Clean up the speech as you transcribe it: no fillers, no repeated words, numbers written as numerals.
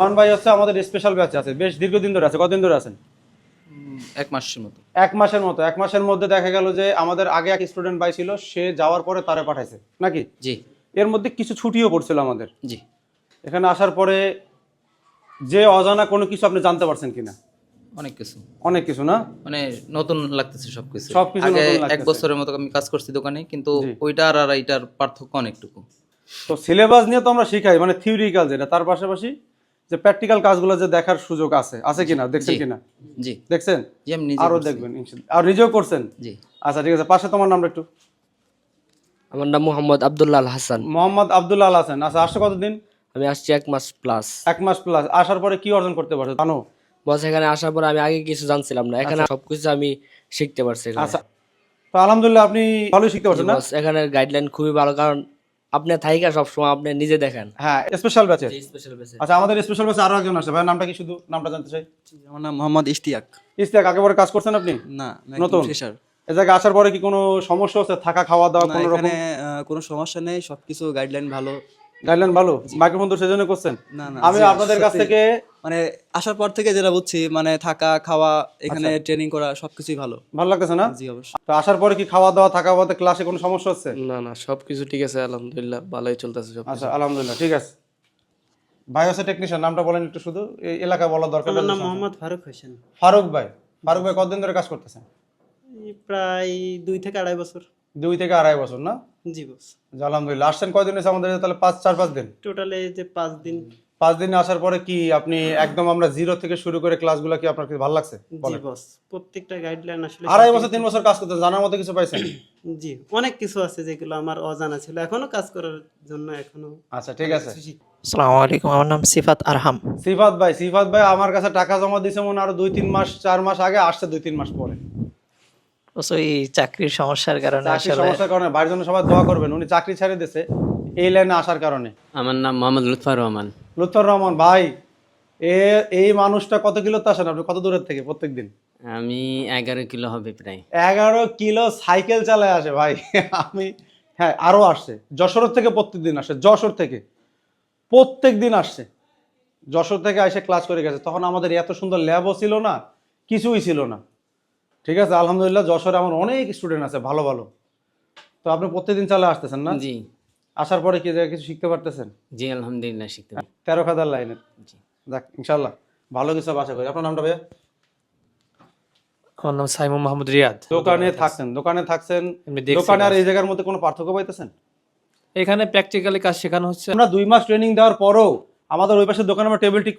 রহমান ভাই হচ্ছে আমাদের স্পেশাল ব্যাচে আছে, বেশ দীর্ঘদিন ধরে আছে। কতদিন ধরে আছেন? 1 মাসের মতো। 1 মাসের মধ্যে দেখা গেল যে আমাদের আগে এক স্টুডেন্ট ভাই ছিল, সে যাওয়ার পরে তারে পাঠাইছে নাকি? জি এর মধ্যে কিছু ছুটিও পড়ছিল আমাদের। জি। এখানে আসার পরে যে অজানা কোনো কিছু আপনি জানতে পারছেন কিনা? অনেক কিছু, অনেক কিছু না? মানে নতুন লাগতেছে সবকিছু। সবকিছু আগে নতুন 1 লাগতেছে। বছরের মতো আমি কাজ করছি দোকানে, কিন্তু জি। ওইটার আর এইটার পার্থক্য অনেকটুকু। তো সিলেবাস নিয়ে তো আমরা শিখাই, মানে থিওরিক্যাল যেটা, তার পাশাপাশি যে প্র্যাকটিক্যাল কাজগুলো যে দেখার সুযোগ আছে কিনা, দেখছেন জি কিনা? জি দেখছেন? জি, আমি নিজে আরো করছি। দেখবেন ইনশাআল্লাহ। আর নিজেও করছেন? জি। আচ্ছা ঠিক আছে, পাশে তোমার নামটা একটু। আমার নাম মোহাম্মদ আব্দুল্লাহ আল হাসান। মোহাম্মদ আব্দুল্লাহ আল হাসান। আচ্ছা, আসছে কতদিন? আমি আসছি 1 মাস প্লাস। 1 মাস প্লাস। আসার পরে কি অর্জন করতে পারছো জানো? বস এখানে আসার পর আমি আগে কিছু জানছিলাম না, এখানে সবকিছু আমি শিখতে পারছি এখানে। আচ্ছা, তো আলহামদুলিল্লাহ আপনি ভালোই শিখতে পারছেন না? বস এখানে গাইডলাইন খুবই ভালো, কারণ আপনি থাইকা সবসময় আপনি নিজে দেখেন। হ্যাঁ, স্পেশাল ব্যাচে। স্পেশাল বেসে আচ্ছা, আমাদের স্পেশাল ব্যাচে আরো একজন আসছে। ভাই নামটা কি, শুধু নামটা জানতে চাই। আমার নাম মোহাম্মদ ইশতিয়াক। ইস্তিয়াক, একেবারে কাজ করছেন আপনি? না, নতুন ফ্রেশার। এ জায়গায় আসার পরে কি কোনো সমস্যা হচ্ছে? থাকা খাওয়া দাওয়া না, কোনো রকম এখানে কোনো সমস্যা নেই, সবকিছু গাইডলাইন ভালো। গাইডলাইন ভালো? মাইক্রোফোন তো সেজন্য করছেন? না না, আমি জি, আপনাদের কাছ সত্যি। থেকে মানে আসার পর থেকে যেটা বুঝছি, মানে থাকা খাওয়া এখানে ট্রেনিং করা সবকিছুই ভালো। ভালো লাগতেছে না? জি অবশ্যই। তো আসার পরে কি খাওয়া দাওয়া থাকা খাওয়াতে ক্লাসে কোনো সমস্যা হচ্ছে? না না, সবকিছু ঠিক আছে আলহামদুলিল্লাহ, ভালোই চলতেছে সব। আচ্ছা আলহামদুলিল্লাহ, ঠিক আছে। ভাই হচ্ছে টেকনিশিয়ান, নামটা বলেন একটু, শুধু এই এলাকা বলার দরকার আমার নেই। নাম মোহাম্মদ ফারুক হোসেন। ফারুক ভাই। ফারুক ভাই কতদিন ধরে কাজ করতেছেন? এই প্রায় 2 থেকে 2.5 বছর। 2 থেকে 2.5 বছর না? জি বস। জি, আলহামদুলিল্লাহ। আসছেন কয়দিন হয়েছে আমাদের? তাহলে 4-5 দিন। টোটালে যে 5 দিন। 5 দিনে আসার পরে কি আপনি একদম আমরা জিরো থেকে শুরু করে ক্লাসগুলো কি আপনার কি ভালো লাগছে? জি বলেন। বস, প্রত্যেকটা গাইডলাইন আসলে 2.5 বছর 3 বছর কাজ করতে জানার মতো কিছু পাইছেন? জি, অনেক কিছু আছে যেগুলো আমার অজানা ছিল, এখনো কাজ করার জন্য এখনো আচ্ছা ঠিক আছে। আসসালামু আলাইকুম, আমার নাম সিফাত আরহাম। সিফাত ভাই আমার কাছে টাকা জমা দিয়েছে মনে হয় আরো 2-3 মাস 4 মাস আগে, আসছে 2-3 মাস পরে। ওই চাকরির সমস্যার কারণে চাকরির আসলে সমস্যার কারণে, ভাইয়ের জন্য সবাই দোয়া করবেন, উনি চাকরি ছেড়ে দিয়েছে এই লাইনে আসার কারণে। আমার নাম মোহাম্মদ লুৎফর রহমান। লুৎফর রহমান ভাই, এই মানুষটা কত কিলোতে আসেন আপনি? কত দূরের থেকে প্রত্যেকদিন? আমি 11 কিলো হবে প্রায়। 11 কিলো সাইকেল চালায় আসে ভাই। আমি, হ্যাঁ আরো আসছে যশোর থেকে, প্রত্যেকদিন আসে যশোর থেকে, প্রত্যেকদিন আসছে যশোর থেকে এসে ক্লাস করে গেছে। তখন আমাদের এত সুন্দর ল্যাবও ছিল না, কিছুই ছিল না। ঠিক আছে, আলহামদুলিল্লাহ যশোরে আমার অনেক স্টুডেন্ট আছে ভালো ভালো। তো আপনি প্রত্যেকদিন চালা আসতেছেন না? জি আসার পরে কি জায়গায় কিছু শিখতে পারতেছেন? জি, আলহামদুলিল্লাহ শিখতে পারি। 13 খাদার লাইনে। জি। যাক ইনশাল্লাহ ভালো কিছু আশা করি। আপনার নামটা ভাইয়া? আমার নাম সাইমুম মাহমুদ রিয়াদ। দোকানে থাকছেন, এমনি দেখছি দোকানে আর কাজ। এই জায়গার মধ্যে কোনো পার্থক্য পাইতেছেন? এখানে প্র্যাকটিক্যালি কাজ শেখানো হচ্ছে। আমরা 2 মাস ট্রেনিং দেওয়ার পরও আমাদের ওই পাশে দোকানে আমরা টেবিল ঠিক